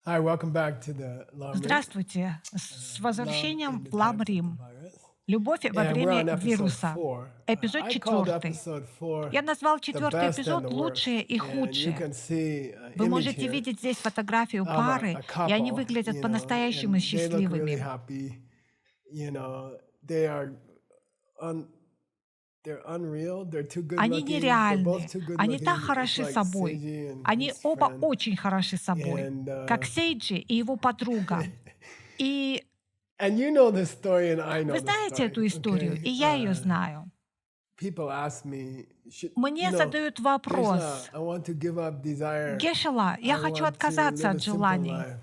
Hi, welcome back to the Lamrim, Здравствуйте! С Love in возвращением the в Times of the Ламрим. Virus. Любовь во And we're время on episode вируса. 4. Эпизод I called 4. episode 4 Я назвал the четвертый best and эпизод the worst. «Лучшее и And you худшее». can see an Вы image можете here видеть здесь фотографию of пары, a и они couple, выглядят по-настоящему and they look really счастливыми. happy. They are they're unreal. They're too good Они looking. They're both нереальны. too good Они так looking. It's хороши like собой. Seiji and Они his оба friend. очень хороши собой, And как Сейджи и его подруга. И and you know the story, and I know вы the знаете эту story. историю, и Okay. я ее знаю. People ask me, Мне задают вопрос: I want to give up desire. Гешела, я I хочу want to отказаться live a от simple желаний. life.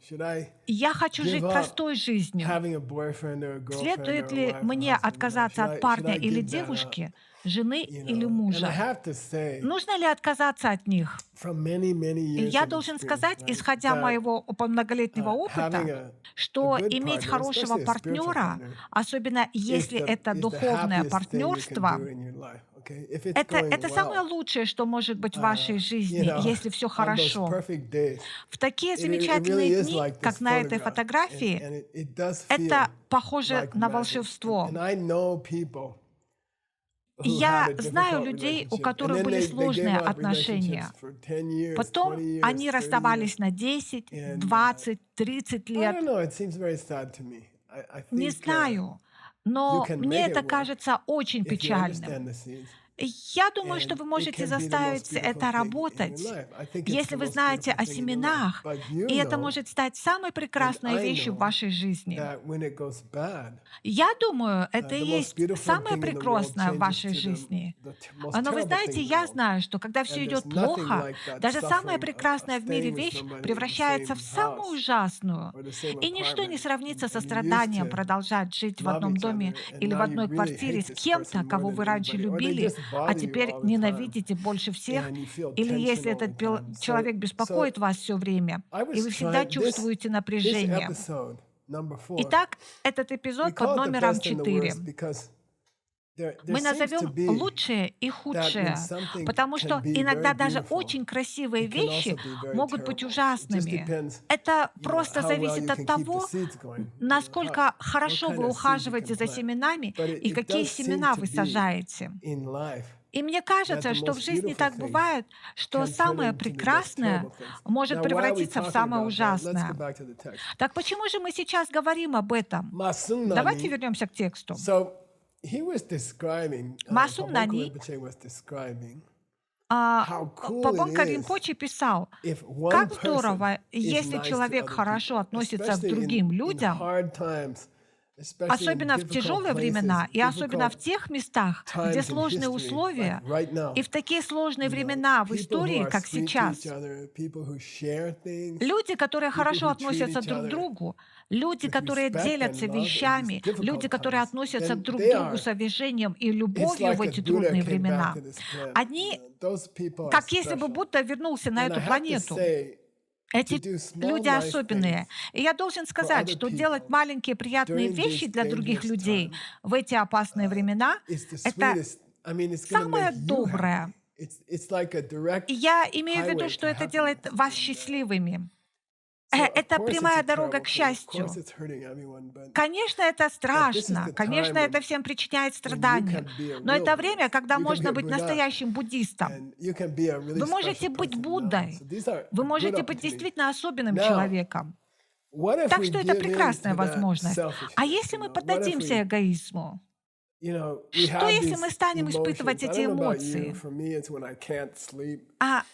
Should I Я хочу give жить up простой жизнью. having a boyfriend or a girlfriend or Следует a ли wife or мне husband? отказаться от Should парня I или give that up? девушки, жены или And I мужа? have to say, Нужно ли отказаться от них? from many И years я of должен experience, сказать, right, исходя that моего многолетнего having опыта, a что good иметь partner, хорошего especially a spiritual партнера, partner, особенно если это is the духовное happiest thing you can партнерство, do in your life. Okay, if it's это, going это самое well, лучшее, что может быть в вашей you жизни, know, если все on those хорошо. perfect days, В такие it really замечательные is дни, like как this на этой photograph, фотографии, and it does это feel похоже like на magic. волшебство. And I know people who had Я a знаю difficult людей, у relationship, and которых then были they gave сложные up отношения. relationships for 10 years, Потом 20 years, они 30 years. расставались на 10, And 20, 30 I лет. don't know, it seems very sad to me. I Не think знаю, you но can мне make это it work кажется очень if you печальным. understand the seeds. Я думаю, что And вы it можете can be the most заставить beautiful это thing in your работать, life. I think it's если the вы most знаете beautiful о thing in your life. семенах, But и это know может стать самой and прекрасной I вещью в know вашей жизни. that when it goes bad, Я думаю, это и the most есть beautiful самое thing in the world прекрасное в changes вашей to жизни. the most Но вы terrible знаете, thing in the я world. знаю, что когда все And there's идет nothing плохо, like that даже самое suffering of прекрасное в мире staying with вещь somebody in the превращается в same самую house ужасную. or the same И ничто не apartment. сравнится со And you used страданием to продолжать жить в love одном each доме other, and или в now you одной really квартире hate с this кем-то, person more кого than вы раньше anybody, or they любили, just а bother you теперь all the time, ненавидите больше всех, and you feel или tension если all the этот time. человек беспокоит вас все время, I и was вы всегда trying чувствуете this напряжение. episode, number 4. Итак, этот We эпизод под call it the номером best and the 4. worst because there Мы seems to назовем be лучшее и that when худшее, something потому can что be иногда very даже beautiful, очень красивые it can вещи also be very могут быть terrible. It just ужасными. depends, Это просто how well зависит you от can keep the того, seeds going. насколько What хорошо kind вы of seeds you ухаживаете can за plant. семенами But и it какие does seem семена to вы be сажаете. in life И мне that кажется, the что в most жизни beautiful так things бывает, что can turn самое into the most прекрасное terrible things. может Now, why are we превратиться в talking самое about that? Let's go ужасное. back to the text. Так почему же мы сейчас говорим об этом? Масум Давайте Нани, вернемся к тексту. so he was describing, Масум Папонка Нани, Rinpoche was describing А, how cool it Папонка is Ринпоче писал, if one как person здорово, is если nice to человек other хорошо people, относится к especially другим in людям, hard times, especially in особенно в difficult тяжелые places, времена, и особенно в difficult тех местах, где times in сложные history, like условия, right и now. в такие сложные времена в People who истории, are как sweet to each сейчас. other, people who share things, Люди, которые people хорошо who treat относятся each друг к other другу, люди, with которые respect делятся and love in these вещами, люди, difficult которые times, относятся then друг к they другу are, с уважением и it's любовью в like эти if Buddha трудные came back времена. to this planet. Они, Those people are как если бы special. Будда вернулся на And I эту have to планету. say, to Эти do small люди nice особенные. things И я должен for сказать, other что делать people маленькие приятные during вещи these для других dangerous людей times в эти опасные времена — is the это sweetest. I mean, it's going to самое make you доброе. happy. It's like a direct И я имею в виду, highway что to это делает happiness. вас And счастливыми. so, of Это course, it's прямая a дорога terrible к thing. Of счастью. course, it's hurting everyone. But Конечно, это this is страшно, the конечно, time это всем причиняет when you страдания, can be a но real это Buddhist. время, когда You can be можно a быть Buddha, настоящим буддистом. and you can be a really Вы special можете быть person now. Буддой, So these are вы good можете быть opportunities. действительно особенным Now, человеком. what if Так we что это give in прекрасная to that возможность. А selfishness? если мы What if поддадимся we, эгоизму? we Что, have если мы these станем испытывать emotions? I эти don't know about you. эмоции? For me, it's when I can't sleep.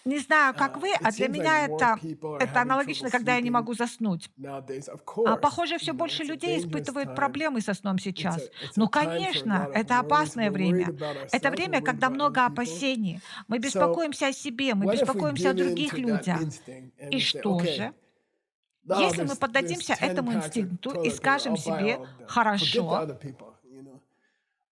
Не знаю, как вы, It а для seems меня like more people are это having trouble аналогично, когда я не sleeping могу заснуть. nowadays. Of course, Похоже, все больше it's a людей dangerous испытывают time. проблемы со сном It's сейчас. a Ну, time for a конечно, lot of это worries. опасное We're worried время. about Это ourselves. We're время, worried когда about other много people. опасений. Мы So, беспокоимся о себе, мы what if we беспокоимся о give in других to that людях. instinct and И we say, что okay, же? now Если мы there's поддадимся 10 этому packs of инстинкту toilet и paper. скажем I'll buy себе all of them. Forget the «хорошо», other people.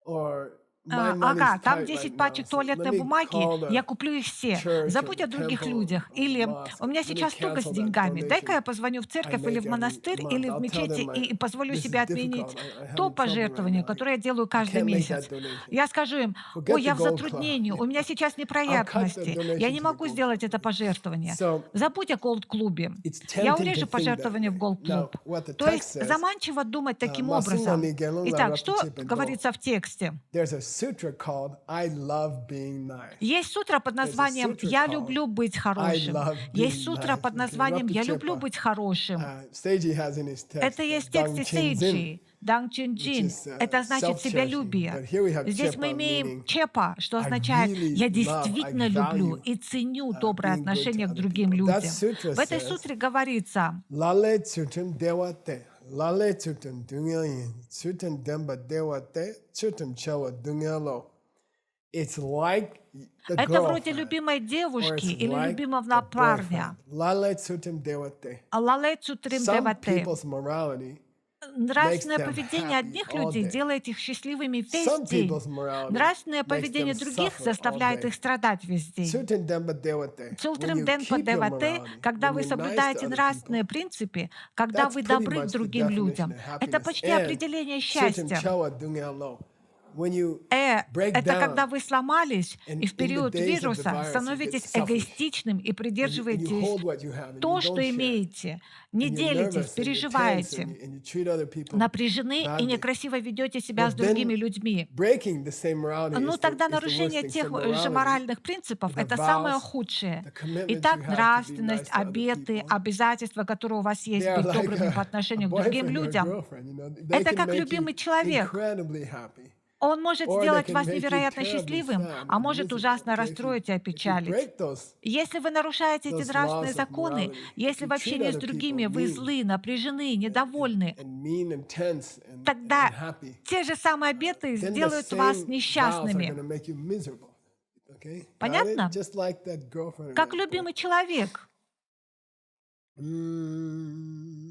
Or my money's ага, там tight 10 right now, пачек so let туалетной me бумаги, call я the куплю их все. church or Забудь the о других temple людях. or Или the mosque. у меня Let me сейчас туго с cancel that деньгами. Дай-ка я donation позвоню в I церковь или make в every монастырь, month. или в I'll tell мечети them и позволю this себе is отменить difficult. I'm то having trouble right пожертвование, now. которое я делаю I каждый can't make месяц. that donation. Я скажу им: Forget ой, the я в gold club. затруднении, у меня сейчас I'll cut the неприятности, я donation не to the могу gold сделать club. это пожертвование. So Забудь о голд-клубе. it's Я tempting to урежу think that пожертвование в way. Now, голд-клуб. what the То text есть says, заманчиво думать таким Masinga образом. Nigelung la Итак, что Rapachip and Go. говорится в тексте? There's a sutra called I love being nice. Есть сутра под There's a названием sutra «Я called люблю быть I хорошим». love Есть being сутра nice. под Okay, названием «Я люблю Rapachippa. быть хорошим». Seiji has in his text Это есть в тексте Dang Chin Zin, Сейджи, Дан Чин which Джин. is Это значит self-cherishing. себялюбие. But here we have Здесь мы Cheppa, имеем meaning чепа, что I означает really «Я love, I действительно люблю value и ценю доброе being good to отношение к other другим people. That людям». sutra В этой says, сутре говорится: Lale Tsutum Dewate, Lale Tsutum Dungayin, Tsutum Demba Dewate, Tsutum Chawa Dungalo. It's like the это вроде girlfriend, любимой or девушки it's или like любимого the парня. boyfriend. Lale Tsutum Dewate. Лале цутрим Some девате. people's morality Нравственное them поведение happy одних all людей day. делает их счастливыми весь Some день. people's morality Нравственное makes поведение them других suffer all заставляет day. их страдать весь день. Tsutum Demba Dewate. When Цултрим you денпа keep your девате, morality, когда when вы you're nice to соблюдаете other нравственные people, принципы, когда that's вы pretty добры к much the другим definition людям. of Это happiness. почти And определение Tsutum счастья. Chawa Dungalo. When you break Это когда down вы сломались and и в in the период days of the вируса virus you get становитесь selfish эгоистичным и and you придерживаетесь hold what you have and you то, don't что share имеете, не and you're делитесь, nervous and you're tense переживаете, and you treat other people напряжены и badly. некрасиво ведете себя Well, с другими then людьми. breaking the same morality Ну, is тогда the worst нарушение thing. тех So же morality, моральных принципов — the это самое vows, худшее. the commitments you Итак, have to be нравственность, nice to other обеты, people, обязательства, которые у вас they есть are быть like добрыми по a отношению к другим boyfriend or a людям, girlfriend. You know, they это can как make you любимый человек. incredibly happy, Он может or they сделать can вас make you невероятно terribly счастливым, sad а and может miserable. ужасно Okay, расстроить и if you опечалить. break Если вы нарушаете эти those нравственные laws of законы, morality, if если you в treat общении с other people другими вы mean злы, напряжены, недовольны, and mean and tense and тогда unhappy, те же самые обеты then the сделают вас same vows are несчастными. going to make you miserable. Okay, got it? Понятно? Just like that girlfriend. or Как that любимый человек. boyfriend.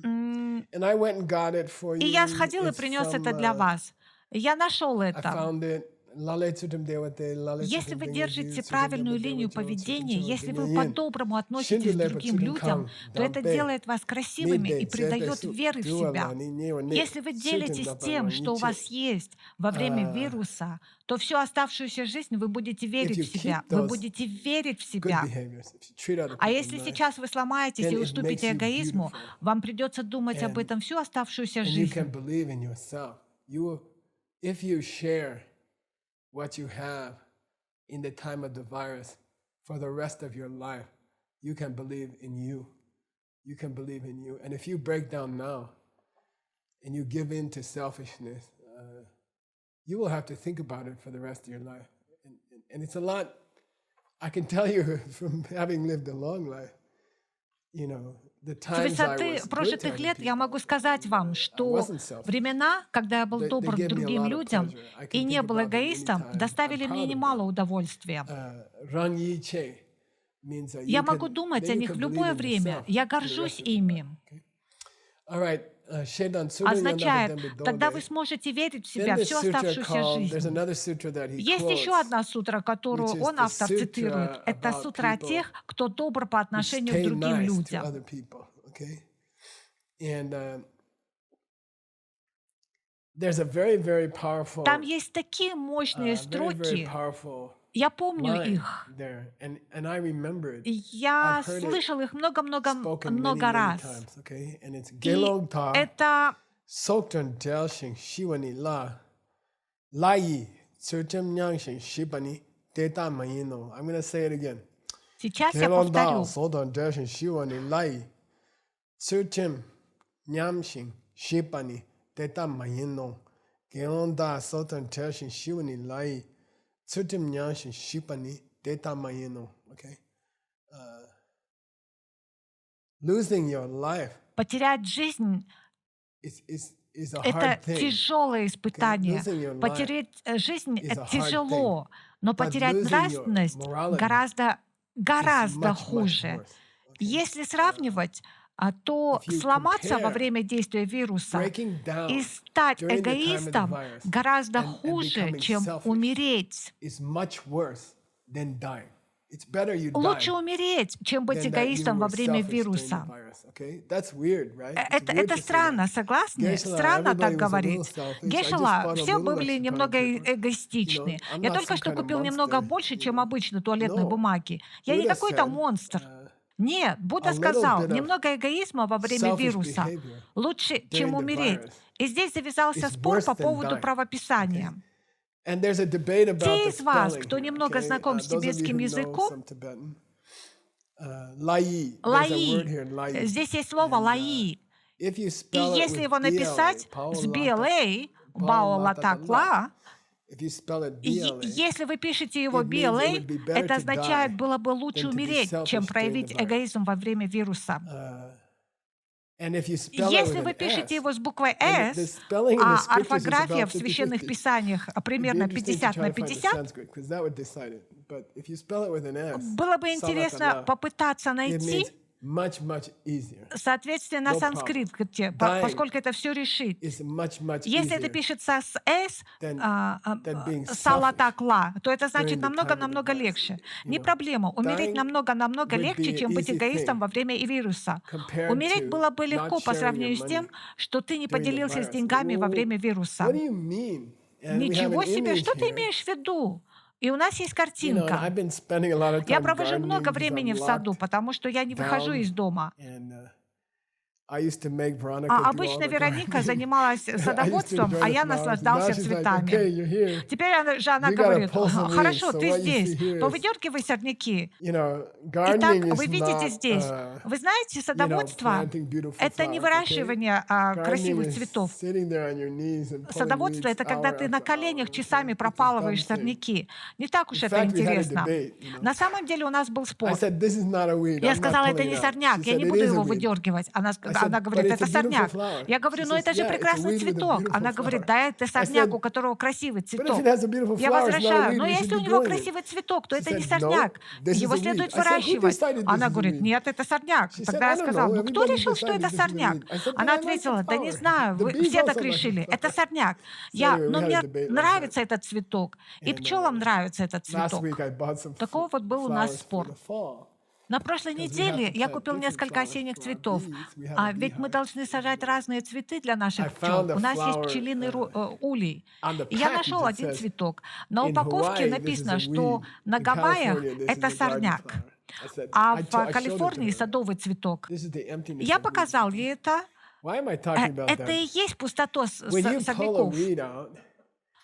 М, And I went and got it for И you. я сходил и It's принес from, это для вас. Я нашел I это. found it. Lale Tsutum Dewate, Lale Если Tsutum вы Dengyu, держите Tsutum правильную Demba линию Dewa Chao, Tsutum поведения, Chao если вы Dengayin. по-доброму относитесь к Shindu Lepa другим Tsutum людям, Kang, то это Dampe. делает вас красивыми и Midday, Zepe придает Su, веры в Dua себя. Lani, Newa Ne, Если вы Tsutum делитесь Dapa тем, Rang что у Yiche. вас есть во время Uh, вируса, то всю оставшуюся жизнь вы будете If верить you в себя. keep Вы those будете верить в good себя. behaviors, if you treat other А people если nice, сейчас вы сломаетесь then и it makes уступите you эгоизму, beautiful. вам придется думать об And, этом всю оставшуюся and you жизнь. can believe in yourself. You will, if you share what you have in the time of the virus for the rest of your life, you can believe in you. You can believe in you. And if you break down now and you give in to selfishness, you will have to think about it for the rest of your life. And it's a lot, I can tell you from having lived a long life, you know, the С times I высоты was good to прожитых other лет я people, могу сказать вам, I что wasn't selfish. времена, когда я был They добр к gave me a другим lot of людям pleasure. I и can не think был about them эгоистом, anytime. I'm доставили мне proud of немало them. удовольствия. Rang Yi Che means that Я you могу can, думать then о you них can в believe любое in время. yourself Я for the горжусь rest of your life. ими. Okay? All right, Shedan Sudan Означает, Yandapa тогда Dembe вы сможете верить в Then себя this всю sutra оставшуюся called, there's жизнь. another sutra that he Есть еще quotes, одна сутра, которую which is он, the автор, цитирует. sutra Это about сутра о people тех, кто добр по who отношению к stay другим nice to людям. other people. Okay, and there's a very, very powerful, Там есть такие мощные very, very строки. powerful Я помню line их. there, and I remember it. Я I've heard it слышал их spoken many, много many раз. times. Okay, and it's И Gelong Ta это Soktan Delshing Shiwani La Lai Tsurcham Nyangshin Shibani Deta Mayino. I'm gonna say it again. сейчас я Gelong Ta повторю. Soktan Delshing Shiwani Lai Tsurcham Nyamshin Shibani Deta Mayino. Gelong Ta Soktan Delshing Shiwani Lai Tsurcham Nyangshin Shibani Deta Mayino. Okay. Losing your life Потерять жизнь is a это hard thing. тяжелое испытание. Losing your life Потерять жизнь is a это hard тяжело, но But потерять losing your нравственность morality гораздо is much, much хуже. worse. Okay? Если сравнивать, то If you сломаться во compare время действия вируса breaking и down стать during the time of the эгоистом virus гораздо and хуже, becoming чем selfish умереть. is much worse than dying. It's better you Лучше die умереть, чем быть than that you эгоистом во were время selfish during the вируса. virus. Okay, that's weird, right? It's weird Это to say that. странно, согласны? Geshe-la, Странно так everybody was a little говорить. selfish. I just Гешела, bought a все little были extra немного toilet paper. You know, эгоистичны. I'm Я not только some что kind of купил немного monster. больше, You чем know, обычно туалетной no. бумаги. Я не Buddha какой-то said, монстр. Нет, a Будда little сказал, bit of немного эгоизма во время selfish вируса behavior лучше, чем during the умереть. virus И здесь завязался is спор worse по than поводу dying. Okay? правописания. And there's a debate about Те the из вас, spelling кто here. немного Okay? знаком с Those of you тибетским who know языком, some Tibetan. Lai. There's a word лаи, here, lai. здесь есть слово And лаи. if you И spell it если with его написать с BLA, Баолатакла, if you spell it и BLA, если вы пишете его it means it would BLA, be better это to означает, die было бы лучше than to be умереть, чем selfish during the проявить virus. эгоизм во время вируса. And if you И spell it если with вы an пишете S, его с буквой and the S, spelling in the а scriptures is орфография about в священных 50-50. писаниях It'd be примерно interesting to 50 try на to find the 50, Sanskrit, because that would decide it. But if you spell it with an S, было бы интересно salatala, попытаться it найти means much easier. соответствие на No санскрите, Dying поскольку это все решит. is much Если это easier пишется с «с», than being selfish «салатакла», то это during значит the time of the намного virus. легче. You Не know, проблема. Умереть dying намного would легче, be an чем быть easy эгоистом thing во время вируса. compared Умереть to было бы not легко по sharing your сравнению с тем, money что ты не during the поделился с virus. деньгами во время What вируса. do you mean? And we have Ничего an себе, image что ты here. имеешь в виду? И у нас есть You know, and картинка. I've been spending a lot of Я time провожу много gardening because времени I'm в саду, locked потому что я не выхожу down. из дома. And I used to make Veronica do all Обычно the Вероника gardening. занималась I used to садоводством, enjoy а the я flowers. And now наслаждался she's like, цветами. okay, you're here. Теперь она You gotta говорит, pull some weeds. хорошо, So ты what you see здесь, here is, повыдергивай сорняки. you know, Итак, gardening вы is видите not, здесь, вы знаете, you know, садоводство planting beautiful это не flowers, okay? выращивание Gardening красивых is цветов. sitting there on your knees and pulling Садоводство weeds это когда hour ты на after hour, коленях okay? часами It's a dumb пропалываешь thing. сорняки. Не так In уж это fact, we had a интересно. debate, you know. На самом деле у нас был I спор. said, this is not a weed. Я I'm not сказала, это pulling не it out. She сорняк, я said, не it буду is a его weed. выдергивать. I said, Она but говорит, it's это a beautiful сорняк. flower. Я говорю, She ну says, это же yeah, it's a прекрасный weed with a цветок. beautiful Она говорит, flower. да, это I сорняк, у said, которого красивый but if цветок. it has a beautiful Я flower, it's not a возвращаю, weed. но We should если у be него growing it. красивый цветок, то She это не said, сорняк. no, this is Его a weed. следует I said, who выращивать. decided this Она is a говорит, weed? нет, это сорняк. She said, Тогда I я don't сказала, know. ну кто Everybody решил, что decided это this is a сорняк? weed. I said, but Она I like the ответила, да не flower. знаю, The вы bees все так also like the решили. Это flower. сорняк. So anyway, we had a Мне debate like нравится that. этот цветок. И And пчелам нравится этот last цветок. week I bought some Такой вот был у нас flowers for спор. the fall. На прошлой Because we have неделе to я plant купил different несколько flowers осенних for our цветов. bees. We have a Ведь мы beehive. должны сажать разные цветы для I наших пчел. found a У нас есть flower пчелиный улей. on the И я package. нашел It один says, цветок. На in упаковке Hawaii, this is a написано, что weed. на In Гавайях California, this это is a garden сорняк, flower. I said, а I в showed it to Калифорнии her. садовый цветок. This is the emptiness Я of weeds. показал ей это. Why am I talking about Это that? и есть пустота When you pull a сорняков. weed out,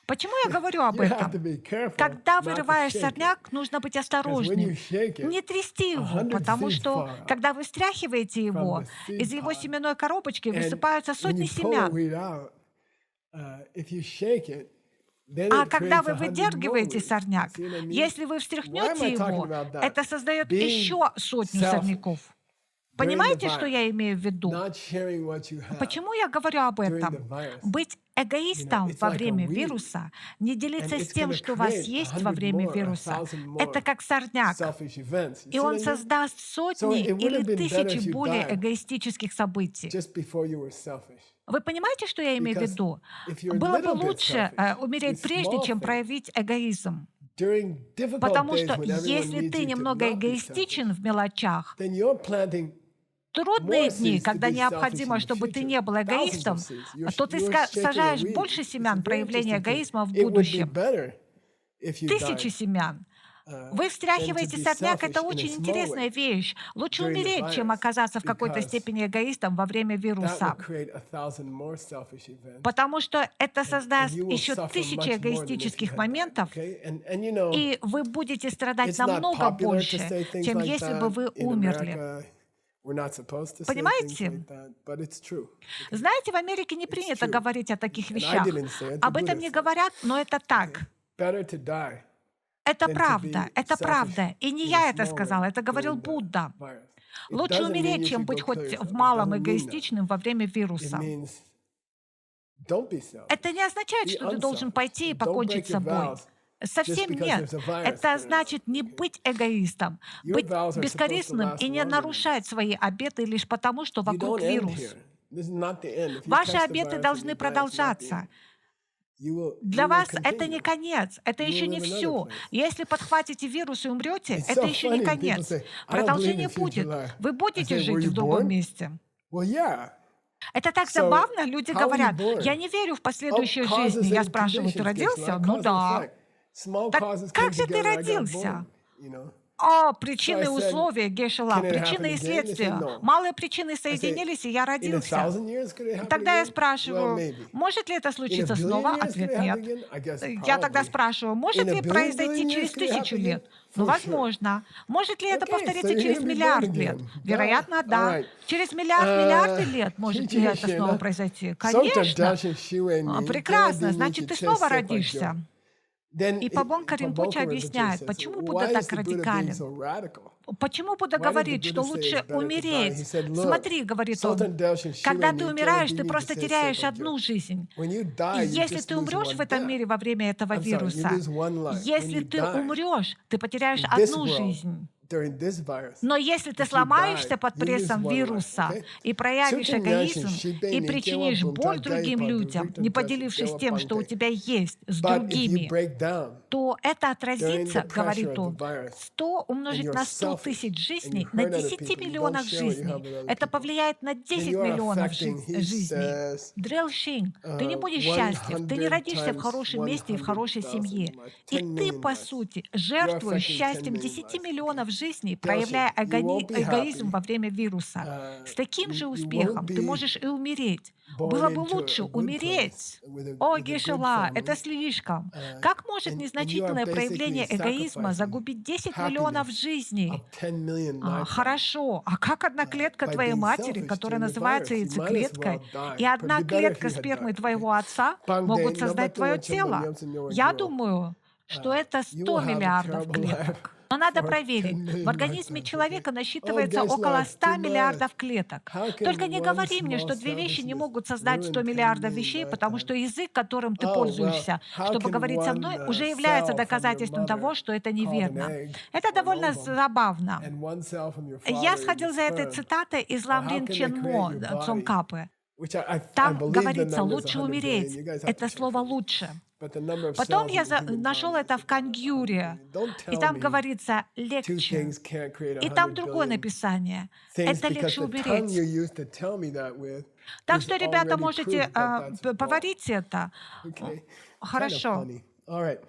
Почему я говорю об you have to этом? be careful Когда not to вырываешь shake it. сорняк, нужно быть Because when осторожным. you shake Не it, трясти его, 100 потому seeds что, fall out когда вы встряхиваете from его, the seed из его pod. семенной коробочки And высыпаются when сотни you pull a семян. weed out, if you shake it, then А it когда creates вы 100 more выдергиваете weeds. сорняк, See what I mean? если вы Why am встряхнете I talking его, about that? это создает Being еще сотню selfish сорняков. during the Понимаете, что virus, я имею в виду? not sharing what you have Почему я говорю об during этом? the virus. Быть эгоистом it's во like a время weed. вируса, не And делиться it's с тем, gonna что у вас create есть 100 во время more, вируса, 1,000 это more как сорняк. selfish events. You И see он what I mean? создаст So сотни it would или have been better тысячи if you более died эгоистических событий. just before you were selfish. Вы понимаете, что я имею в Because виду? if you're a Было бы little bit лучше selfish умереть with прежде, small чем things, проявить эгоизм. during difficult Потому days что when everyone если needs ты you to немного not be selfish, эгоистичен в мелочах, then you're planting трудные more дни, seeds to когда be selfish необходимо, in the чтобы ты future. не был Thousands эгоистом, of seeds. You're, то ты you're shaking a сажаешь weed. больше It's a семян very проявления interesting thing. эгоизма в It would be будущем. better if you Тысячи died семян. Вы than to встряхиваете be сорняк, selfish это in a очень small интересная way вещь. Лучше during the умереть, чем virus, оказаться в какой-то because степени эгоистом во время that вируса. would create 1,000 more selfish events. Потому что это And создаст you will еще suffer тысячи much more than if you эгоистических had died. моментов, Okay? And you know, и вы будете страдать it's not намного popular to больше, say things чем like если бы that. вы In умерли. America, we're not supposed to say things Понимаете? like that, but it's true. Знаете, в Америке не принято true. говорить о таких And I вещах. didn't say it, the Об этом Buddha не said it. говорят, но это так. Better to die Это than to правда, be это selfish правда. И не in я a это small сказала, way это говорил during the Будда. virus. It Лучше doesn't mean умереть, you чем should быть go хоть kill yourself. в It малом doesn't mean that. эгоистичным во время It вируса. means don't be selfish. Это не означает, Be что ты должен unselfish. пойти и Don't покончить break с your собой. vows Совсем because нет. there's a virus Это going around. значит не быть эгоистом, Your быть vows are supposed to бескорыстным last и не longer than нарушать this. свои обеты лишь потому, что You вокруг don't end вирус. here. This is not the end. If you Ваши catch the обеты virus and должны you die, it's not the продолжаться. end. You Для will вас это не continue. конец, это You еще will не live another все. place. Если подхватите вирус и умрете, It's это so еще не funny. People конец. say, I don't believe Продолжение in future будет. life. Вы I будете say, were жить you в другом born? месте. Well, yeah. Это так So, забавно, люди how were you говорят, born? я не верю в Oh, последующие жизни. causes Я and спрашиваю, ты conditions, родился? Geshe-la, Ну cause and да. effect. Small Так causes как came же ты together, I got родился? born, you know. О, So I причины и said, условия, Гешела, can it happen причины и again? They said, следствия. no. Малые причины I say, соединились, и я in родился. 1,000 years, could it happen Тогда я again? Well, спрашиваю, maybe. может ли это In a случиться billion снова? years, could Ответ it happen нет. again? I guess Я тогда probably. спрашиваю, In может a ли billion произойти years, через could it happen 1000 again? лет? Ну, For sure. возможно. Может ли это Okay, so повториться you're через gonna be born миллиард лет? again. Duh. Вероятно, All да. right. Через миллиарды лет может ли это снова Geshe-la. произойти? Сотто Конечно. дальше шуэ ми, Прекрасно. дело Значит, ты диничи снова чесепа родишься. джо. Then И Пабонка Ринпоче Pabonka Rinpoche объясняет, says, почему why Будда is так the Buddha being радикален. so radical? Почему Будда Why did the говорит, что Buddha say it's лучше better to die? He умереть? said, look, Смотри, говорит Сотто он, дальше шуэ когда ми, ты дело умираешь, ты диничи просто теряешь чесепа джо. одну жизнь. When you И die, you если just ты lose умрешь в one этом death. мире во время этого I'm sorry, you вируса, lose one life. When если you ты die умрешь, ты потеряешь in this одну world, жизнь. during this virus, Но если ты if you die, сломаешься под you lose прессом one life, вируса okay? и проявишь Сутин яшин эгоизм шибе и ни дева причинишь бунта боль другим гайпа людям, дувриктан не джаши поделившись дева тем, что у панте. тебя есть, с But if you другими, break down то это during отразится, the pressure говорит of the он, virus 100 and умножить you're на 100 selfish тысяч and you жизней, на hurt other 10 people, you don't миллионах share what you have жизней. with other Это people, повлияет на then 10 you are миллионов affecting, he жизней. says, Дрел Шинг, ты не будешь счастлив, ты не 100 родишься в times хорошем месте и в хорошей 100,000 семье. lives, И 10 ты, million по lives. сути, You're жертвуешь affecting 10 счастьем million 10 lives, okay? миллионов жизней, Дальше, проявляя you won't be эгоизм happy. во время вируса. С таким же You won't успехом ты be можешь и умереть. born Было бы into a лучше good place умереть. with О, a good Гешела, это family, слишком. Как может and you are незначительное basically проявление эгоизма sacrificing загубить 10 миллионов happiness жизней? of 10 million lifetimes Хорошо. А как одна клетка by твоей being матери, selfish которая during the называется virus. You might as well яйцеклеткой, die. и It'd одна be better if клетка you had спермы died. твоего отца Pang могут day, создать number твое two, тело? Я думаю, что это you 100 will have a миллиардов terrible life клеток. Но надо for 10 проверить. В million организме lifetimes, okay? человека Oh, насчитывается Geshe-la, около it's 100 too much. миллиардов клеток. How can Только не one говори мне, small что две вещи не selfishness могут создать 100 ruin 10 миллиардов million вещей, потому что lifetimes? язык, которым ты Oh, well, пользуешься, how чтобы can говорить со one мной, уже является cell from your доказательством mother того, что это called an неверно. egg Это or an довольно ovum забавно. and one cell from your Я father is сходил the за этой sperm? цитатой из Or how Ламрин can they create Ченмо your body? Цонгкапы. Which I Там believe the говорится number is «лучше 100 billion. умереть». You guys have to Это check слово for me. «лучше». But the number of Потом cells я in the human нашел body это is в about 100 Кангюре, billion. Don't и tell там me говорится two «легче». things can't create И там 100 другое billion написание. things Это because легче the tongue you умереть. used to tell me that with Так is что, ребята, already можете proof that that's wrong. поварить это. Okay, kind of Хорошо. funny. All right.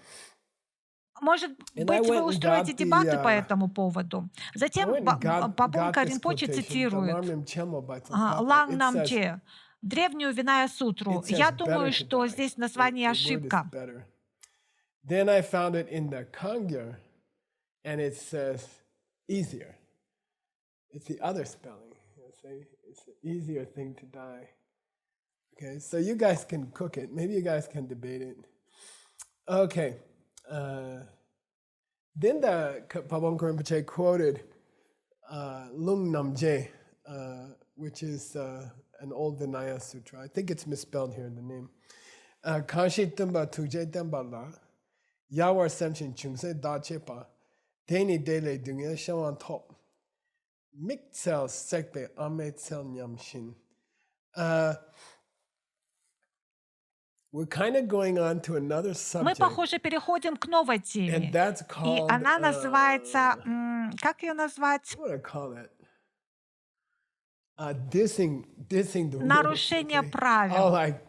Может And I быть, вы went and устроите got дебаты по the этому поводу. I Затем went and got Пабонка this Ринпоче quotation, the цитирует Lamrim Chenmo by Tsongkhapa. Ланг It says Намче, древнюю Виная Сутру. it says Я better думаю, to что die. здесь в The названии word is ошибка. better. Then I found it in the Kangya, and it says easier. It's the other spelling. You see? It's an easier thing to die. Okay, so you guys can cook it. Maybe you guys can debate it. Okay. Then the Pabonka Rinpoche quoted Lung Namje, which is an old Vinaya Sutra. I think it's misspelled here in the name. Kanshi Tumba Tuje Tembala, Yawar Semshin Chungse Da Chepa, Teni Dele Dunga Shawan Top, Miktsel Sekpe Amet Sel Nyamshin. We're kind of going on to another Мы, subject, похоже, переходим к новой and теме. that's И called, она называется... Как ее назвать? what do I call it? Dissing the rules. Нарушение Okay? Oh, правил. like,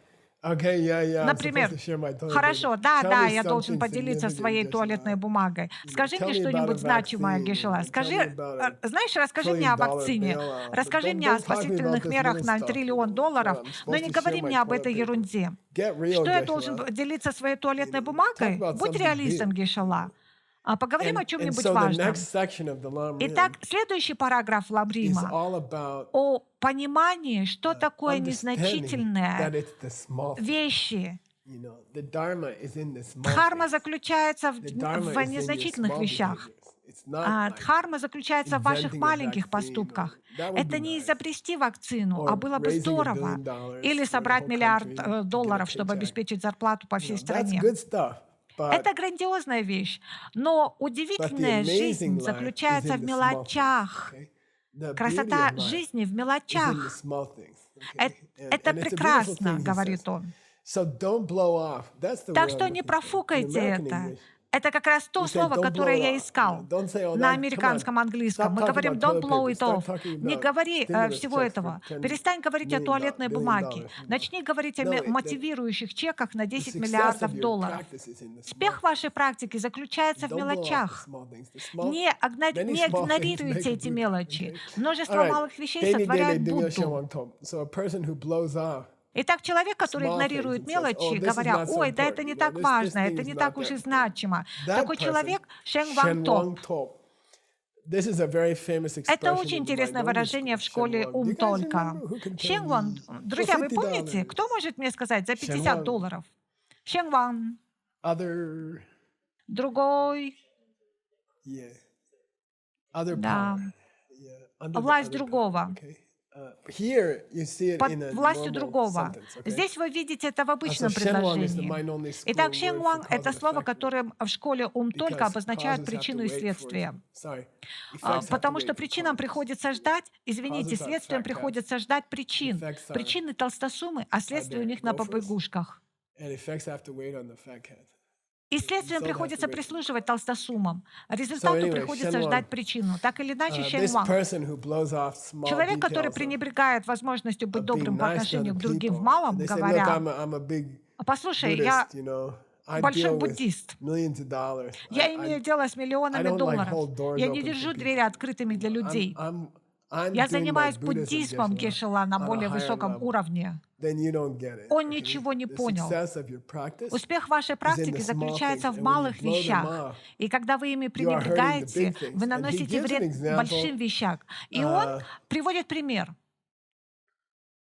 okay, yeah, I'm Например, supposed to share my toilet хорошо, paper. да, Tell да, me я должен something поделиться significant, своей Geshe-la. туалетной бумагой. Скажи Tell мне me about a что-нибудь значимое, vaccine, Гешела. or tell me Скажи, about a знаешь, расскажи мне о $1 вакцине. bailout. But Расскажи мне о don't talk to me about спасительных this мерах little на stuff, $1 so триллион, I'm но supposed не to share говори my мне об toilet этой paper. ерунде. Get real, Что я Geshe-la. должен делиться своей туалетной Talk бумагой? about Будь something реалистом, big. Гешела. Поговорим о And чем-нибудь so the важном. next section of the Lam Итак, Rim следующий параграф is Ламрима all about о понимании, что такое understanding незначительное that it's the small thing. вещи. You know, the Dharma is in the small Дхарма things. заключается The Dharma в is in your незначительных small вещах. behaviors. It's not like Дхарма заключается в ваших inventing a маленьких vaccine or поступках. that would Это be не nice. изобрести вакцину, а Or было бы raising $1 здорово. billion Или for the собрать whole $1 country to get a миллиард долларов, чтобы paycheck. обеспечить зарплату по You всей know, that's стране. good stuff. But Это грандиозная вещь. Но the удивительная amazing жизнь life is заключается in в the small things. мелочах. Okay? The beauty Красота of life жизни в is in the мелочах. small things. Э- Okay? Это And it's a beautiful прекрасно, thing, he says. говорит он. So don't blow off. That's the Так word что I'm не looking for. In профукайте American это. English, Это как раз то we say слово, don't которое blow it я off. искал Don't say, oh, на that, come on. американском английском. Stop Мы talking говорим about don't toilet blow paper. it Start off. talking Не about говори stimulus всего checks for этого. $10 Перестань говорить о туалетной billion. бумаге. Начни говорить о No, the мотивирующих чеках на the 10 success миллиардов of your долларов. practice is in the small Успех things. вашей практики заключается в Don't blow off the мелочах. small things. The small, Не many small things игнорируйте make a эти big, мелочи. okay? All Множество right. малых вещей Daily, daily, сотворяют daily, Будду. So a person who blows off Итак, человек, который small things игнорирует and says, oh, мелочи, this is говоря, not so ой, да это important. не You know, так this важно, thing это is не not так уж that и important. значимо. That Такой person, человек Шен Ван Shen Топ. Wang Top. This is a very famous Это expression очень in the интересное Mindonian выражение school. в Shen школе Wang. Do «Ум you guys только». remember? Who can tell Шен Ван, me? For друзья, вы $50. помните, кто может мне сказать за Shen 50 Wang. долларов? Шен Ван, Other, другой, yeah, other да, power. Yeah, under the власть other power. другого, Okay. Here you see it под in a властью normal другого. sentence. Okay. Здесь вы видите это в So обычном Shen Wang is the предложении. mind only school Итак, Шен word for Ван — cause это and слово, effect, которое в школе «Ум только» because обозначает causes have to причину и wait for следствие. sorry, effects have to Потому wait что for причинам causes. приходится ждать, извините, Causes are следствием fat cats. приходится ждать причин. Effects are Причины толстосумы, а следствие у their них на gophers. побегушках. And effects have to wait on the fat cat. И следствием Result has to приходится wait. прислуживать толстосумам. So Результату anyway, приходится Shen ждать Wang. причину. Так или иначе, Шен This Ван. person who blows off small Человек, который details of пренебрегает возможностью быть being добрым по nice to отношению other к другим в people. малом, They say, look, говоря, I'm a big послушай, я Buddhist, you know. I большой deal with буддист. millions of dollars. Я имею дело с I миллионами don't like долларов. hold doors Я не open держу for двери people. открытыми для людей. I'm Я doing my занимаюсь Buddhism буддизмом geshe-la Гешела на on a более higher высоком level. уровне. Then you don't get it. Он okay? ничего не The понял. success of your practice Успех вашей is in практики the small заключается things. в And when you малых blow them вещах. off, И когда вы ими you are hurting the пренебрегаете, big things. вы And he наносите gives an вред example. большим вещам. И он приводит пример.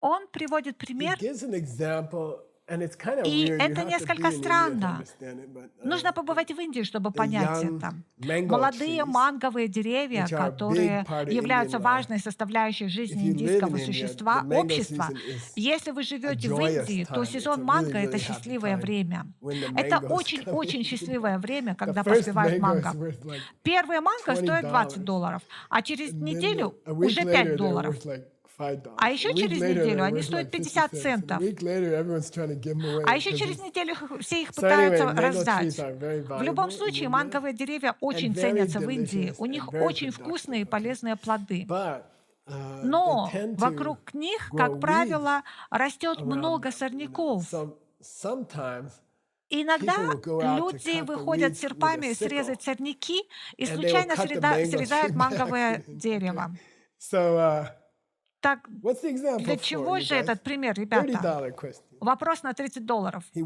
Он приводит He пример, gives an example, and it's kind of и weird. You это have to be несколько in India to странно. understand it, but Нужно побывать в Индии, чтобы the понять young это. mango Молодые trees, манговые деревья, which are a которые big part of являются Indian life. важной составляющей If жизни you live индийского in India, существа, the mango общества. season is Если вы a живете в joyous Индии, то time. It's a сезон манго — really, это really happy счастливое time время. when the Это mangoes очень-очень come. счастливое время, The когда first поспевает mango манго. is worth like Первые манго стоят $20. $20, а через And then неделю a week уже later, they're $5. worth like $5. А еще A week через later, неделю they're они worth стоят like 50 50 cents. And a центов. week later, everyone's trying to give them away А еще because через it's... неделю все их So anyway, пытаются mango trees раздать. are very В любом valuable in случае, India манговые деревья очень and very ценятся в Индии. delicious У and них very очень productive. вкусные и Okay. полезные плоды. But they Но tend to вокруг них, grow как weeds правило, растет around много them. You know. сорняков. So sometimes Иногда people will go out to люди cut the выходят weeds with a серпами sickle, срезать сорняки и and they will случайно cut the mango срезают tree манговое back. дерево. So Так what's the example для for, чего you же guys? этот пример, ребята? $30 question. Вопрос на $30. He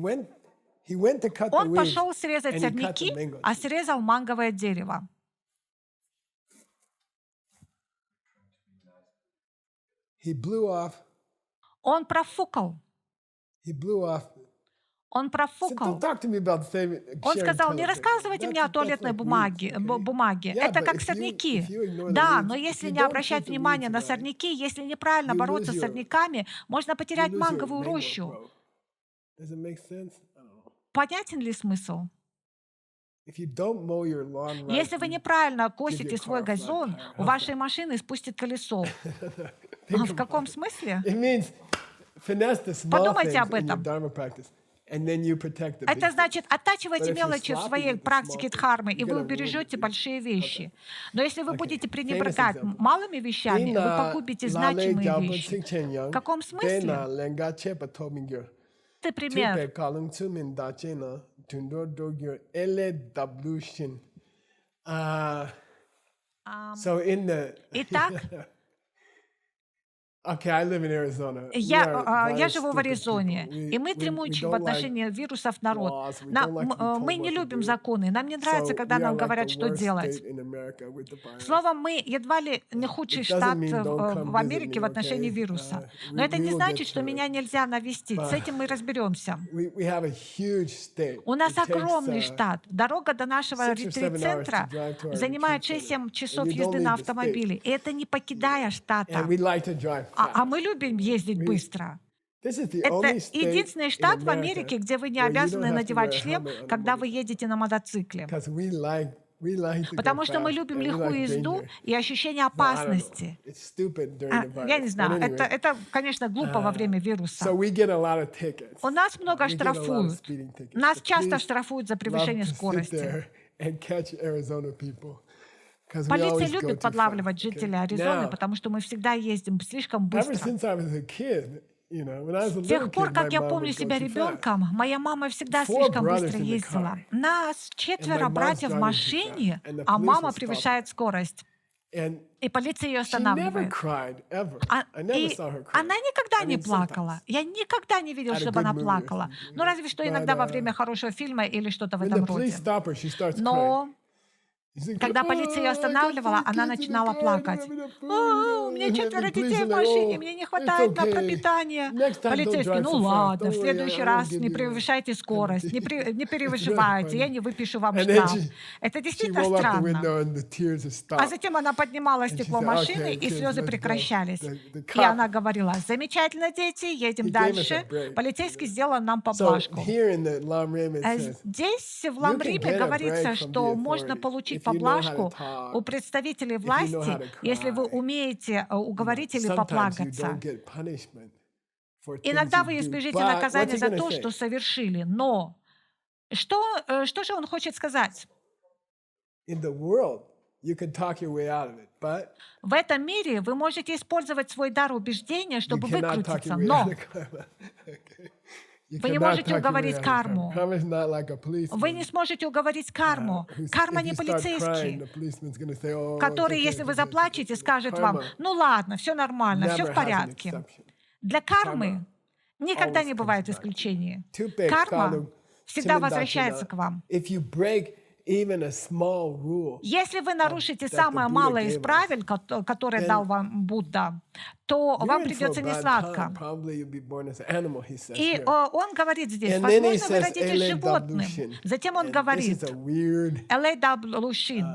went to cut the Он weeds, пошел срезать and he cut the сорняки, mango а tree. срезал манговое дерево. He blew off. Он профукал. He blew off. Он So профукал. don't talk to me about saving. Он sharing сказал, не toilet paper. рассказывайте мне о That's туалетной like бумаге. weeds, okay? бумаге. Yeah, Это but как if you сорняки. ignore the Да, weeds, но if если you не don't обращать keep the внимания weeds на right, сорняки, если неправильно you бороться lose с your- сорняками, можно you потерять lose your манговую mango рощу. growth. Does it make sense? I don't know. Понятен ли смысл? If you don't mow your lawn right, Если вы you неправильно косите your свой car a flat газон, tire. у вашей машины спустит колесо. think В каком смысле? It means finesse the small Подумайте things об in your этом. Dharma practice, and then you protect the big Это things. значит, оттачивайте But if you're мелочи в sloppy своей with the практике small things, дхармы, и you're вы gonna ruin убережете the big большие вещи. Но если вы Okay. будете Famous пренебрегать example. малыми вещами, вы погубите значимые вещи. В каком смысле? Это пример. So in the Итак, Okay, I live in Arizona. We Я are very живу в stupid Аризоне, people. и мы We дремучи в don't like отношении вирусов народ. laws. We don't like to be told Мы не what to любим do. законы, нам не нравится, So когда we are нам like говорят, the что worst делать. state in America with the virus. Словом, мы едва ли не худший It doesn't штат mean don't come в visit Америке me, в отношении okay? вируса. We- Но это we не will значит, get что through меня it. нельзя навестить. С этим мы разберемся. We have a huge state. У нас It takes, огромный штат. Дорога до нашего 6 or 7 ретрит-центра hours to drive to our занимает retreat 6-7 center. часов And you езды don't на leave the автомобиле. И это не покидая штата. And we like to drive А fast. мы любим ездить быстро. This is the Это only state единственный in штат в America Америке, где вы не where you don't обязаны have to надевать wear a шлем, helmet on a когда вы motorcycle. едете на мотоцикле. Because we like to go Потому что мы fast любим and we лихую like езду danger. и ощущение But I don't know. опасности. It's stupid during the Я не virus. But знаю, anyway, это, конечно, глупо во время so вируса. we get a lot of tickets. У нас много We get a lot of штрафуют. speeding tickets. Нас The часто police штрафуют за love превышение to sit скорости. there and catch Arizona people. Because we Полиция always go любит too fast. подлавливать Okay? жителей Аризоны, Now, потому что мы всегда ездим слишком ever быстро. since I was a kid, when I was a С little тех пор, kid, my как я mom помню would go себя too fast. ребенком, моя мама всегда Four слишком brothers быстро in the ездила. car. Нас And my четверо mom's братьев в driving too машине, fast. And the а police мама will stop превышает скорость. And И полиция ее she never останавливает. cried, ever. А- I never И saw her cry. она никогда I не mean, плакала. sometimes. Я никогда не видел, At a чтобы good она movie or плакала. something, Ну, разве что But, иногда во время хорошего фильма или что-то в when этом the police роде. stop her, she starts crying. Но She's like, когда полиция ее "Oh, I got останавливала, 4 она kids in the начинала car, I don't плакать. have enough food." «О, у меня And the 4 police детей are в like, машине, "Oh, мне не it's хватает на okay. пропитание». Next time don't Полицейский: drive «Ну so fast. ладно, Don't в worry, следующий I won't раз give не you a превышайте скорость, не penalty." перевышивайте, я не выпишу вам And then штраф». she- Это She действительно rolled out the странно. window and the tears would А stop. затем она поднимала And she стекло said, машины, "Okay, и kids, слезы let's go." прекращались. The И она cop. говорила: «Замечательно, дети, едем He gave us a дальше». break. Полицейский сделал нам So поблажку. here in the Lamrim it А says, здесь, в you can Ламриме, get a говорится, break from что the можно authorities получить if you know how to поблажку talk, у представителей if you know how власти, to если вы cry. умеете уговорить или Sometimes you поплакаться. don't get punishment for things Иногда you вы do. избежите But what's наказания he за gonna то, say? что совершили. Но что же он хочет сказать? In the world, you can talk your way out of it, but В этом мире вы можете использовать свой дар убеждения, you чтобы cannot talk выкрутиться, your way out но of karma. Okay. You Вы не cannot можете talk your way уговорить out of карму. Karma is not like a вы не policeman. сможете уговорить карму. Карма If не you start crying, полицейский, the policeman's gonna say, "Oh, it's который, okay, если it's вы okay, it's заплачете, okay." скажет вам: Karma «Ну ладно, все нормально, все never в has an порядке». exception. Для кармы никогда always не comes бывает back to you. исключения. Tupek Карма called him всегда Timindachina. возвращается к вам. If you break even a small rule, Если вы нарушите that the самое Buddha малое из gave us, правил, которое then дал вам Будда, то you're вам in for a придется bad несладко. time. Probably you'll be born as an animal, he says И here. он говорит здесь: And then he возможно, вы says, родитесь животным. "Eledablushin." Затем он And this говорит: is a weird «Элейдаблушин».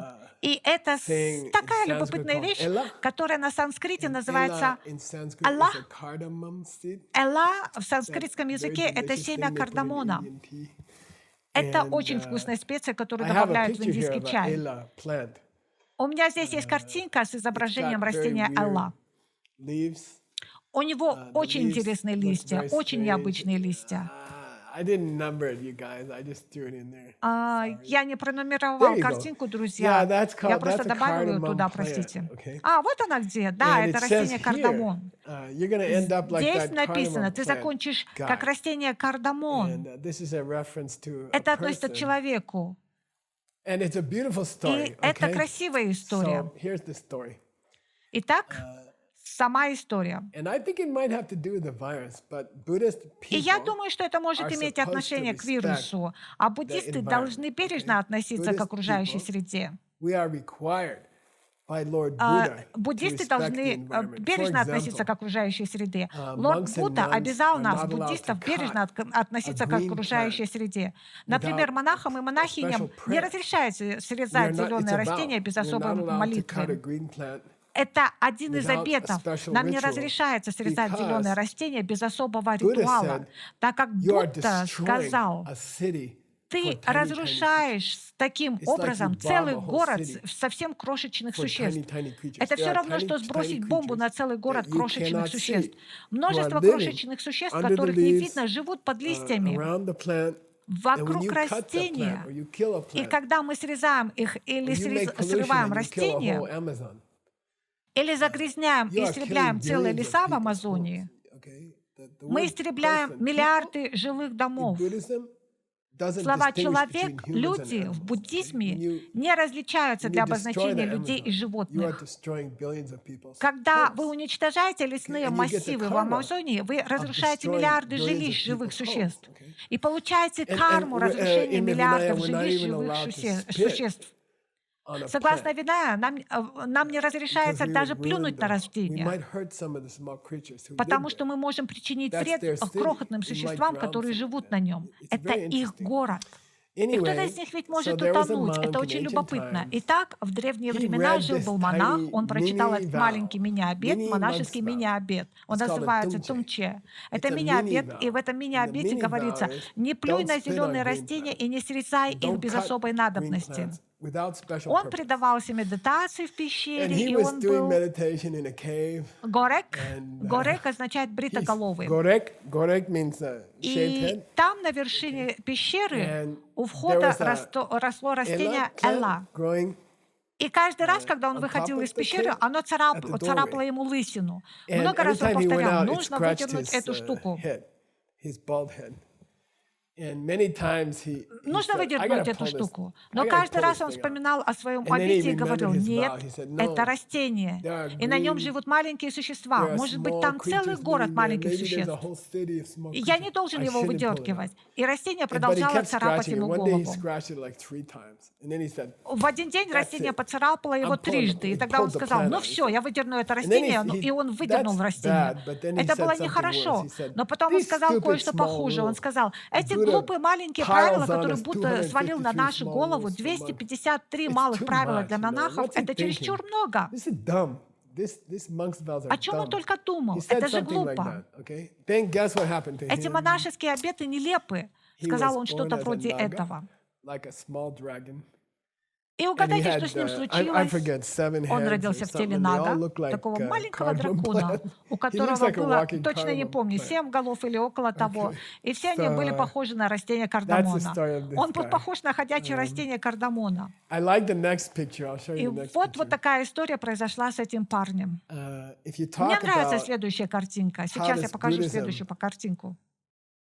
И это thing in такая Sanskrit любопытная called вещь, Ella. которая на санскрите And называется Ella in Sanskrit Allah. is a cardamom seed. «эла». В That санскритском very языке это delicious семя thing they put in кардамона. Indian tea. Это And, очень вкусная специя, I которую have a добавляют в picture here индийский of an чай. Ella plant. У меня здесь есть картинка с It's изображением got very растения weird «эла». leaves. У него The очень leaves интересные look листья, very очень strange. необычные листья. I didn't number it, you guys. I just threw it in there. Я не There пронумеровал you go. картинку, Yeah, друзья. that's Я called, просто that's a добавила ее cardamom туда, plant, простите. okay? Вот она где. Да, And это it says растение here, кардамон. you're going to end up like Здесь that написано: cardamom ты plant закончишь как guy. растение кардамон. And this is a reference to a Это относится к person. человеку. And it's a beautiful story, И это okay? красивая история. So here's the story. Итак, сама история. And I think it might have to do with the virus, but Buddhist И я people думаю, что это может are иметь supposed to отношение к respect вирусу, а буддисты environment, должны бережно okay? относиться к Buddhist окружающей people, среде. we are required by Lord Buddha to Буддисты respect the должны environment. For бережно относиться к example, окружающей среде. Лорд monks and Будда nuns обязал are нас, not allowed буддистов, to бережно cut относиться a к green окружающей plant среде. Например, without монахам и a монахиням special не prayer. разрешается We are срезать not, it's зеленое a растение vow. без We are особой not allowed to cut a молитвы. green plant Это один из without a обетов. special Нам не ritual разрешается срезать зеленое because растение без особого Buddha ритуала, said, так как you are Будда destroying сказал: a city for ты tiny, tiny creatures. разрушаешь таким It's like you образом bomb целый a whole город city совсем крошечных for существ. tiny, tiny creatures. Это There все are равно, tiny, что tiny сбросить бомбу на creatures целый город that you крошечных cannot существ. see, who Множество are living крошечных существ, under the которых не leaves, видно, живут под листьями, around the plant. And when вокруг you cut the plant растения. or you kill a И plant, когда мы срезаем их или or you make pollution срываем and you kill a растения, whole Amazon, или загрязняем и you are истребляем killing целые billions of леса в people's Амазонии, homes. Okay? The мы word истребляем person, миллиарды жилых in домов. Buddhism doesn't Слова distinguish between «человек», humans and «люди» animals. в Okay? буддизме When you, не различаются when для you destroy обозначения the людей и Amazon, you are животных. destroying billions of people's Когда вы homes. уничтожаете лесные And you get the массивы в karma Амазонии, вы of разрушаете destroying миллиарды billions of жилищ живых people's homes. существ. Okay? И получаете And карму разрушения in the Vinaya, миллиардов we're not жилищ even живых allowed to spit существ. on a Согласно plant Виная, нам не because разрешается we даже would ruin плюнуть на them. We растения, might hurt some of the small creatures who live потому there. что мы можем причинить That's вред their city. крохотным We might существам, drown которые some of живут them. на нем. It's Это very их interesting. город. И кто-то Anyway, из них ведь so может there was a утонуть. Это monk in очень ancient любопытно. times. Итак, в древние He времена read this жил-был монах, tiny он прочитал mini этот vow, маленький мини-обет, mini monk's монашеский vow. мини-обет. Он It's called a называется tungche. тумче. Это It's a mini мини-обет, и в vow. этом And the мини-обете mini vow говорится, is не плюй don't на spit on зеленые green растения plants. и не срезай And их don't без cut особой green надобности. plants without special Он purpose. предавался медитации в And пещере, he и was он doing был meditation in a cave. горек. And Горек означает he's бритоголовый. gorek means shaved И head. там, на вершине пещеры, And у there входа was a росло ella растение plant элла. growing И каждый раз, когда он on top выходил of из the пещеры, cave оно at the царапало doorway. ему лысину. And Много every раз он time he went повторял, out, it нужно scratched выдернуть his эту штуку. head, his bald head. And many times he Нужно said, I выдернуть gotta эту pull this, штуку. I Но gotta каждый pull раз this он thing out. вспоминал о своем And then he обете и remembered говорил, his нет, vow. He said, это no, растение, there are и на нем green, живут маленькие существа. there are Может быть, small там целый creatures город living there. маленьких Maybe there's a существ. whole city of small И я не creatures. должен I его shouldn't pull it out. выдергивать. И растение But he продолжало kept царапать scratching it. ему One day he голову. scratched it like 3 times. And then he said, В один день that's растение it. поцарапало его I'm pulling it. трижды. И He тогда он pulled the сказал, plant ну out. He все, said, я выдерну это and then растение. И он выдернул that's растение. bad. But then he Это было said something worse. нехорошо. He said, Но потом он these сказал stupid кое-что small похуже. Он rules. сказал, эти Buddha глупые маленькие правила, piles on которые us Будда свалил на 253 нашу small голову, rules for monks. 253 It's малых too правила much, для монахов, What's he это thinking? чересчур много. This is dumb. These monks' vows are О чем он dumb. только He думал? said Это же something like глупо. that, okay? Then guess what happened to Эти him? монашеские обеты нелепы. He Сказал was он born что-то as a вроде naga, этого. like a small dragon. И And he угадайте, что had, с ним I случилось. forget, 7 Он heads or родился в теле something, and they all Нага, look like такого маленького cardamom дракона, plant. у He looks которого like a было, walking точно не cardamom помню, plant. 7 голов или около того. Okay. И все они были So похожи на растение that's the кардамона. story of this Он был guy. похож на ходячее растение кардамона. I like the next picture. I'll show И you the next вот picture. такая история произошла с этим парнем. If you Мне talk нравится about следующая картинка. Сейчас я does покажу Buddhism следующую картинку.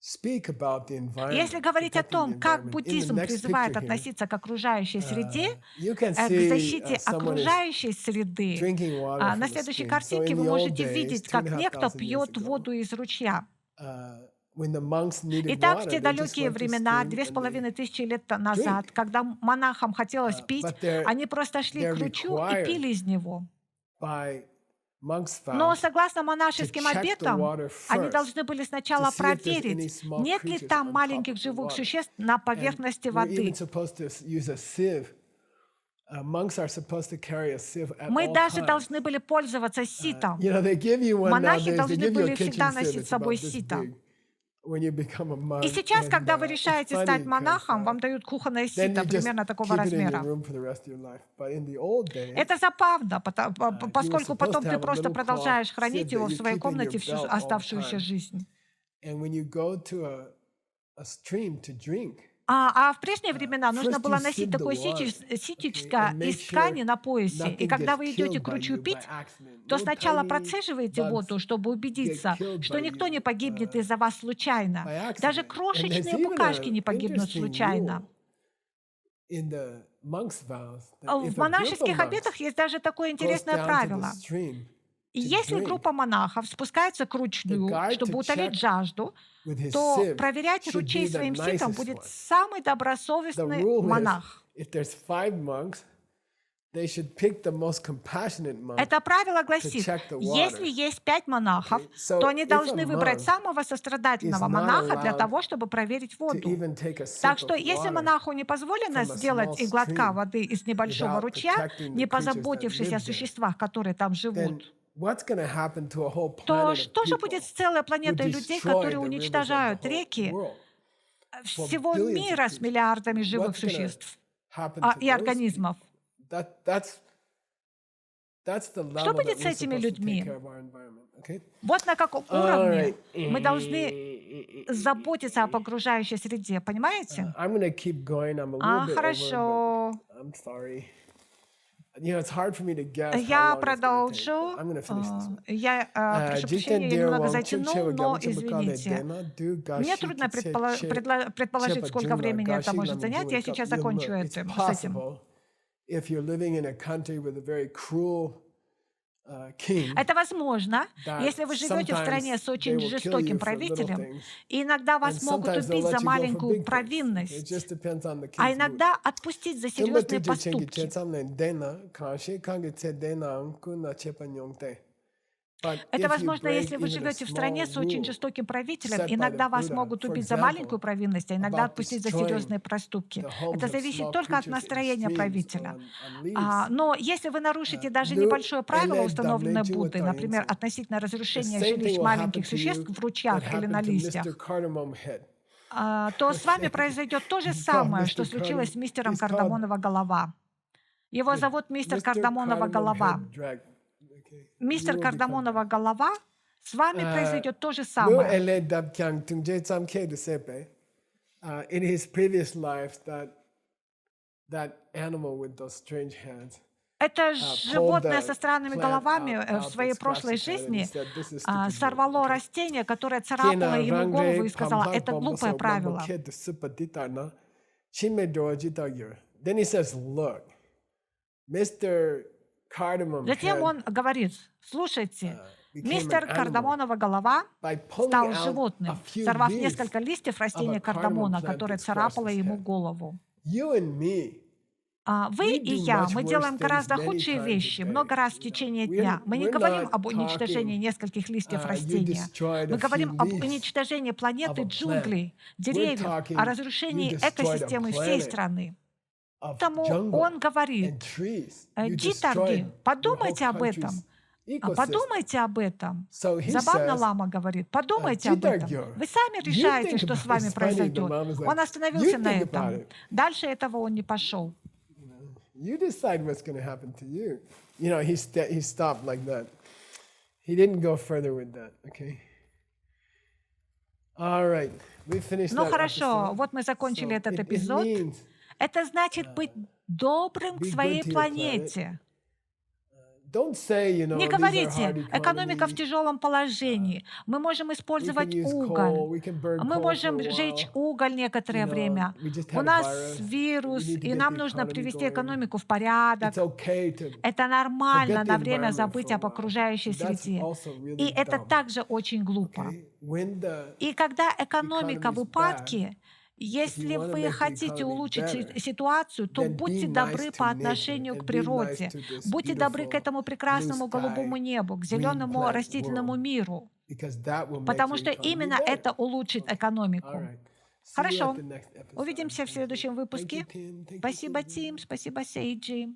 speak about the environment, Если говорить о protecting the том, как environment, in the буддизм next призывает picture here, относиться к окружающей среде, you can к see защите someone is окружающей среды, drinking water на from a следующей stream. So картинке in вы the old можете days, видеть, как некто 2,500 years пьет ago, воду из ручья. when the monks needed Итак, в water, те they just далекие went to времена, stream and they 2500 лет назад, когда монахам хотелось пить, but they're они просто шли they're к ручью и required пили из него. by monks' Но vows согласно монашеским check the обетам, water они first должны были to сначала see if there's any проверить, small нет ли creatures там on top маленьких of the живых water. существ на And поверхности we're even воды. supposed to use a sieve. Monks are supposed to carry a sieve at Мы all даже times. должны были пользоваться ситом. You know, they give you one Монахи nowadays. They должны give you a были kitchen всегда sieve. носить It's с собой about this сито. big when you become a monk. И сейчас, And, когда вы it's решаете funny стать 'cause, монахом, вам дают кухонное then сито you just примерно такого keep it in your размера. room for the rest of your life. But in the old days, Это забавно, поскольку supposed потом to ты have a просто little продолжаешь cloth хранить sieve его that в you своей keep in комнате your всю belt all the оставшуюся time. жизнь. and when you go to a stream to drink, А в прежние времена нужно first было you носить sieve the такое water, ситечко and make из ткани sure на поясе. И nothing когда gets вы идете killed к by ручью you by пить, accident. то No сначала tiny процеживаете bugs воду, чтобы убедиться, killed что by никто не you, погибнет из-за вас by случайно. accident. Даже And there's крошечные even букашки an не погибнут interesting случайно. rule in the monks' vows that if В a group of монашеских monks обетах есть даже такое goes интересное down to the правило. stream И to если drink группа монахов спускается к ручью, guide чтобы to утолить check жажду, with his то sieve проверять should ручей be the своим ситом nicest будет one. самый The добросовестный rule is монах. if there's 5 monks, they should pick the most compassionate monk. Это правило гласит, check the water. если есть 5 монахов, Okay, so то они if должны a выбрать monk самого сострадательного is not монаха для allowed того, чтобы проверить to воду. even take a Так sip что, of если water монаху не позволено from a сделать small и глотка stream воды из небольшого without ручья, protecting the не creatures that позаботившись о live there, существах, которые там then живут, what's going to happen to a whole то planet of что же people будет с целой who планетой людей, destroy которые the rivers of уничтожают the whole реки world? всего billions of мира с creatures. миллиардами живых What's gonna существ happen to и those организмов? people? That's the Что level that будет с we're этими supposed to take людьми? care of our environment. Okay? Вот на каком All уровне right. мы должны заботиться об окружающей среде, понимаете? I'm going to keep going. I'm a little bit over, Хорошо. but I'm sorry. You know, it's hard for me to guess how Я long it's going to take. продолжу. but I'm going to finish this one. Я прошу прощения, я немного затянул, но извините. Мне трудно предположить, сколько времени это может занять. Я сейчас закончу с этим. If you're living in a country with a very cruel king, Это возможно, that если вы живете в стране с sometimes очень they will kill жестоким you for little правителем, things, и иногда and вас могут sometimes they'll убить let за you go for маленькую big things. It провинность, just depends on the а king's mood. иногда отпустить за серьезные поступки. But Это if you возможно, break если вы even a живете в стране small с очень rule жестоким правителем. set by the Иногда вас Buddha, могут for убить за маленькую example, провинность, а иногда about отпустить за destroying серьезные проступки. the homes Это of зависит small только от creatures in настроения streams правителя. on leaves. Но если вы нарушите даже Nu небольшое правило, ele установленное damne Буддой, например, juwatayin. относительно The разрушения same thing жилищ will happen маленьких to существ you в that ручьях или на happened to Mr. листьях, Cardamom Head. то с вами Okay? произойдет то же He's called самое, что Mr. случилось Cardamom. с мистером He's called Кардамонова голова. Его the зовут мистер Mr. Кардамонова Cardamom голова. Head Dragon. Okay? You Мистер will become Кардамонова that. голова, с вами Uh, произойдет то же Nu самое. ele dab kyang tung je tsam ke de sepe. In his previous life, that animal with those strange hands Это pulled животное со the странными plant головами out в its своей прошлой grassy head, and he жизни said, "This is stupid rule." сорвало Okay? растение, которое царапало Kena ему голову rangre и сказала, pambhag это глупое bomboso правило. bombo kid suppadita na chime doji tagyur. Then he says, "Look, Mr. Cardamom Затем Head он говорит, слушайте, became an мистер animal Кардамонова голова by pulling стал out a животным, few сорвав leaves несколько листьев of a растения cardamom кардамона, plant которое that царапало scratched his ему head. голову. You and me, Вы we и do я, much мы worse делаем things гораздо many худшие times a вещи, много day. раз в течение дня. Мы не We're говорим not об уничтожении talking, нескольких листьев you растения. destroyed Мы a few говорим об leaves уничтожении of планеты, a plant. джунглей, We're деревьев, о talking, you разрушении destroyed a экосистемы всей planet страны. of Поэтому jungle он and говорит, trees. You Джитарги, destroyed your whole подумайте об country's этом. ecosystem. Подумайте об этом. So he Забавно says, Лама говорит, подумайте об этом. Jitargyur, Вы сами you решаете, think что about с вами it's funny. The произойдет. mom is like, Он остановился you на think about этом. it. Дальше этого он не пошел. You decide what's going to happen to you. You know, he stopped like that. He didn't go further with that, okay? All right, we finished Ну that хорошо, episode. вот мы закончили So этот it эпизод. means Это значит быть добрым к be good своей to your планете. don't say, you know, Не these are говорите, hard экономика в economy. тяжелом положении. Мы можем We can использовать use coal. уголь. We can burn Мы coal for можем a жечь while. уголь некоторое You know, время. we just У had a нас virus. We вирус, need to и get нам the нужно economy привести going. экономику в порядок. It's okay to Это нормально forget the на время environment забыть for a об while. окружающей That's среде. also really И это dumb. также очень глупо. Okay? When the И когда экономика economy в is упадке, если wanna вы make the хотите economy улучшить better, ситуацию, то then be будьте nice добры to по nature отношению к and be nice природе. to this Будьте добры к beautiful этому blue прекрасному голубому sky, небу, к green зеленому plant растительному world, миру, because that will make потому your что economy именно better. это улучшит All экономику. right. See you at Хорошо. the next episode. Увидимся в Thank you. следующем Thank выпуске. you, Tim. Thank you, Спасибо, Tim. Тим, спасибо, Сейджи.